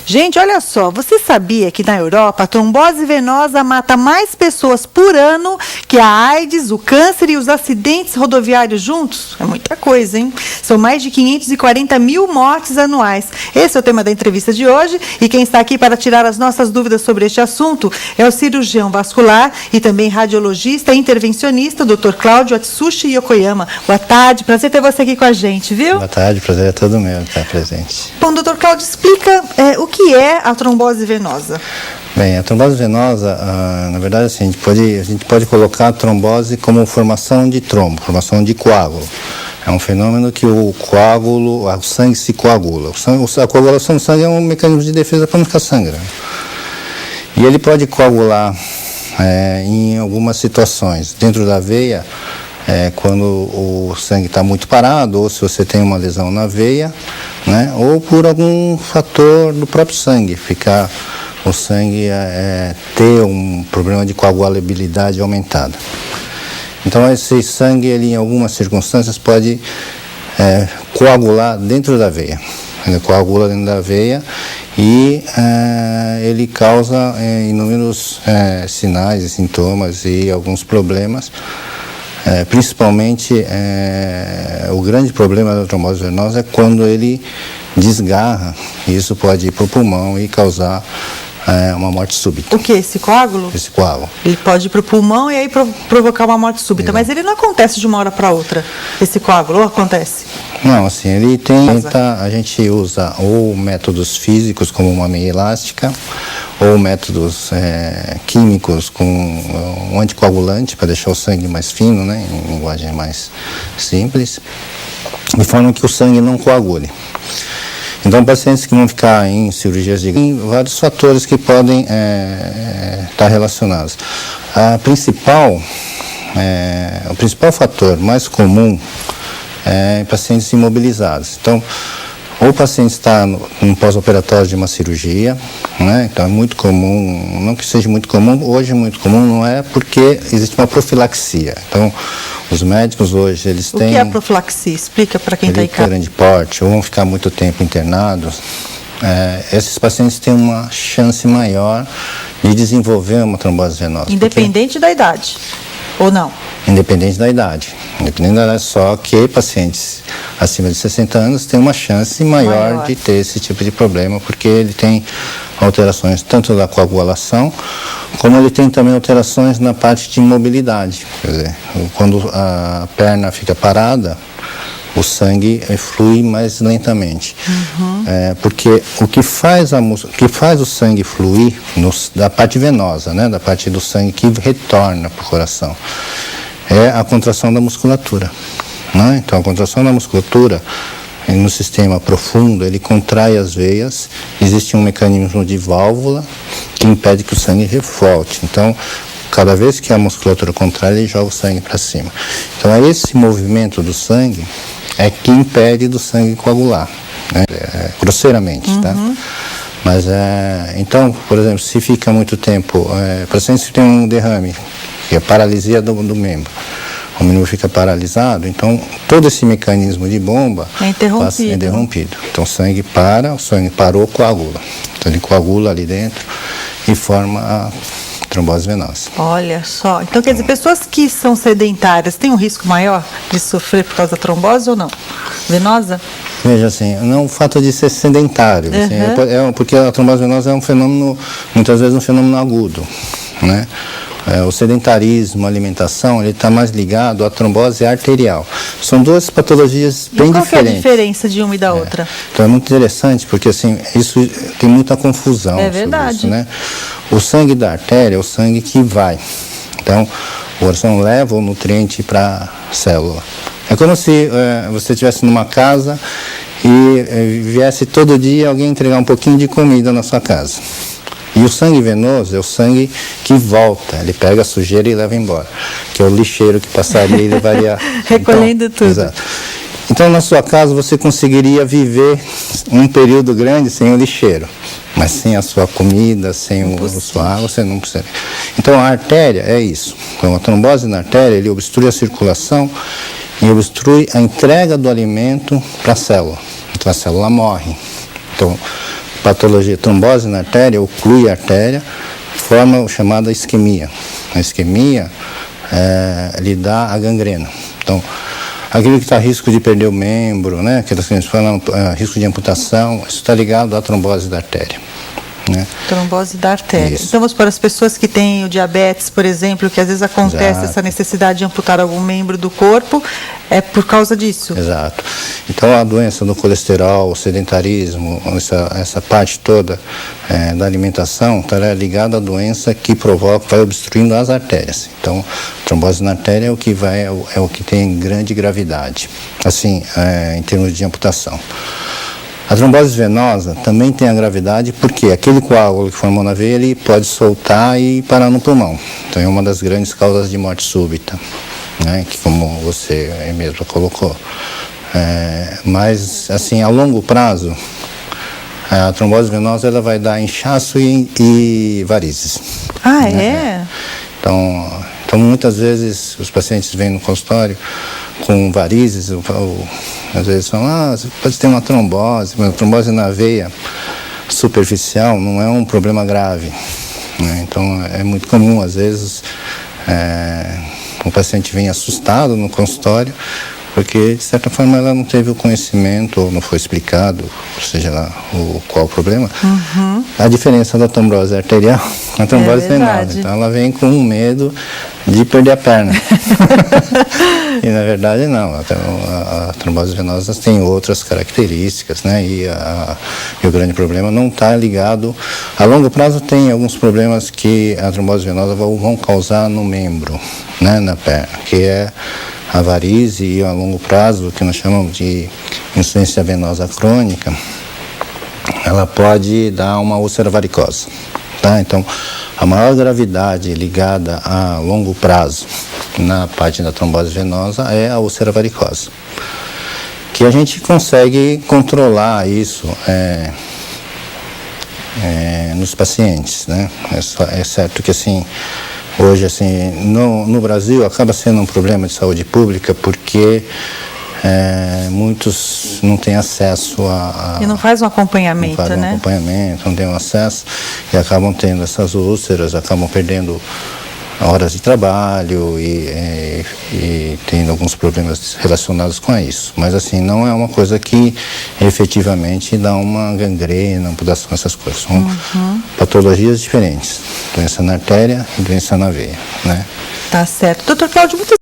Gente, olha só, você sabia que na Europa a trombose venosa mata mais pessoas por ano que a AIDS, o câncer e os acidentes rodoviários juntos? É muita coisa, hein? São mais de 540 mil mortes anuais. Esse é o tema da entrevista de hoje e quem está aqui para tirar as nossas dúvidas sobre este assunto é o cirurgião vascular e também radiologista e intervencionista, o Dr. Cláudio Atsushi Yokoyama. Boa tarde, prazer ter você aqui com a gente, viu? Boa tarde, prazer é todo meu estar presente. Bom, Dr. Cláudio, explica o que é a trombose venosa. Bem, a trombose venosa, na verdade, assim, a gente pode colocar a trombose como formação de trombo, formação de coágulo. É um fenômeno que o sangue se coagula. A coagulação do sangue é um mecanismo de defesa para não ficar sangrando. E ele pode coagular em algumas situações. Dentro da veia, quando o sangue está muito parado, ou se você tem uma lesão na veia, né, ou por algum fator do próprio sangue, o sangue ter um problema de coagulabilidade aumentada. Então esse sangue, ele, em algumas circunstâncias, pode coagular dentro da veia. Ele coagula dentro da veia e ele causa inúmeros sinais e sintomas e alguns problemas. Principalmente, o grande problema da trombose venosa é quando ele desgarra, e isso pode ir para o pulmão e causar uma morte súbita. O que? Esse coágulo? Esse coágulo. Ele pode ir para o pulmão e aí provocar uma morte súbita, mas ele não acontece de uma hora para outra, esse coágulo, ou acontece? Não, assim, a gente usa ou métodos físicos, como uma meia elástica, ou métodos químicos com um anticoagulante para deixar o sangue mais fino, né, em linguagem mais simples, de forma que o sangue não coagule. Então, pacientes que vão ficar em cirurgias tem vários fatores que podem estar relacionados. O principal fator mais comum é em pacientes imobilizados. Então, ou o paciente está no pós-operatório de uma cirurgia, né? Então é muito comum, não que seja muito comum, hoje é muito comum, não é porque existe uma profilaxia. Então, os médicos hoje, eles têm... O que é a profilaxia? Explica para quem está em casa. Grande porte, ou vão ficar muito tempo internados. Esses pacientes têm uma chance maior de desenvolver uma trombose venosa. Independente da idade, ou não? Independente da idade. Independente da idade, só que pacientes acima de 60 anos têm uma chance maior de ter esse tipo de problema, porque ele tem alterações tanto da coagulação, como ele tem também alterações na parte de mobilidade. Quer dizer, quando a perna fica parada, o sangue flui mais lentamente. Porque o que faz o sangue fluir da parte venosa, né, da parte do sangue que retorna para o coração, é a contração da musculatura. Né? Então, a contração da musculatura no sistema profundo, ele contrai as veias, existe um mecanismo de válvula que impede que o sangue volte. Então, cada vez que a musculatura contrai, ele joga o sangue para cima. Então, é esse movimento do sangue que impede do sangue coagular, né? Grosseiramente, tá? Mas, então, por exemplo, se fica muito tempo, pacientes que tem um derrame, que é paralisia do membro, o membro fica paralisado, então todo esse mecanismo de bomba é interrompido. Então o sangue parou, coagula. Então ele coagula ali dentro e forma a trombose venosa. Olha só, então quer dizer, pessoas que são sedentárias têm um risco maior de sofrer por causa da trombose ou não? Venosa? Veja assim, não o fato de ser sedentário, assim, porque a trombose venosa é um fenômeno, muitas vezes um fenômeno agudo, né? O sedentarismo, a alimentação, ele está mais ligado à trombose arterial. São duas patologias bem diferentes. Qual que é a diferença de uma e da outra? Então é muito interessante, porque assim, isso tem muita confusão. É verdade. Isso, né? O sangue da artéria é o sangue que vai. Então, o coração leva o nutriente para a célula. É como se você estivesse numa casa e viesse todo dia alguém entregar um pouquinho de comida na sua casa. E o sangue venoso é o sangue que volta, ele pega a sujeira e leva embora, que é o lixeiro que passaria e levaria... Recolhendo tudo. Exato. Então, na sua casa, você conseguiria viver um período grande sem o lixeiro, mas sem a sua comida, sem a sua água, você não precisa. Então, a artéria é isso. Então, a trombose na artéria, ele obstrui a circulação e obstrui a entrega do alimento para a célula. Então, a célula morre. Então, patologia, trombose na artéria, oclui a artéria, forma o chamada isquemia. A isquemia lhe dá a gangrena. Então, aquele que está a risco de perder o membro, né, aquelas que a gente fala, risco de amputação, isso está ligado à trombose da artéria. Né? Trombose da artéria. Isso. Então, vamos para as pessoas que têm o diabetes, por exemplo, que às vezes acontece Exato. essa necessidade de amputar algum membro do corpo, é por causa disso. Exato. Então, a doença do colesterol, o sedentarismo, essa parte toda da alimentação estará ligada à doença que provoca, vai obstruindo as artérias. Então, trombose na artéria é o que tem grande gravidade, assim, em termos de amputação. A trombose venosa também tem a gravidade porque aquele coágulo que formou na veia, ele pode soltar e parar no pulmão. Então é uma das grandes causas de morte súbita, né, que como você mesmo colocou. Mas, assim, a longo prazo, a trombose venosa ela vai dar inchaço e varizes. Ah, né? Então, muitas vezes os pacientes vêm no consultório com varizes, às vezes falam, você pode ter uma trombose, mas a trombose na veia superficial não é um problema grave. Né? Então, é muito comum, às vezes, o paciente vem assustado no consultório, porque, de certa forma, ela não teve o conhecimento, ou não foi explicado, seja lá qual o problema. Uhum. A diferença da trombose arterial com a trombose venosa. Então, ela vem com medo de perder a perna. E, na verdade, não. A trombose venosa tem outras características, né? E o grande problema não está ligado... A longo prazo tem alguns problemas que a trombose venosa vão causar no membro, né? Na perna, que é a varize e a longo prazo, que nós chamamos de insuficiência venosa crônica, ela pode dar uma úlcera varicosa. Tá? Então, a maior gravidade ligada a longo prazo na parte da trombose venosa é a úlcera varicosa, que a gente consegue controlar isso nos pacientes, né? É certo que, assim, hoje, assim, no Brasil acaba sendo um problema de saúde pública porque muitos não têm acesso e não faz um acompanhamento, não faz um acompanhamento, não tem um acesso e acabam tendo essas úlceras, acabam perdendo horas de trabalho e tendo alguns problemas relacionados com isso. Mas, assim, não é uma coisa que efetivamente dá uma gangrena, amputação, essas coisas. São patologias diferentes. Doença na artéria e doença na veia, né? Tá certo. Doutor Cláudio, muitas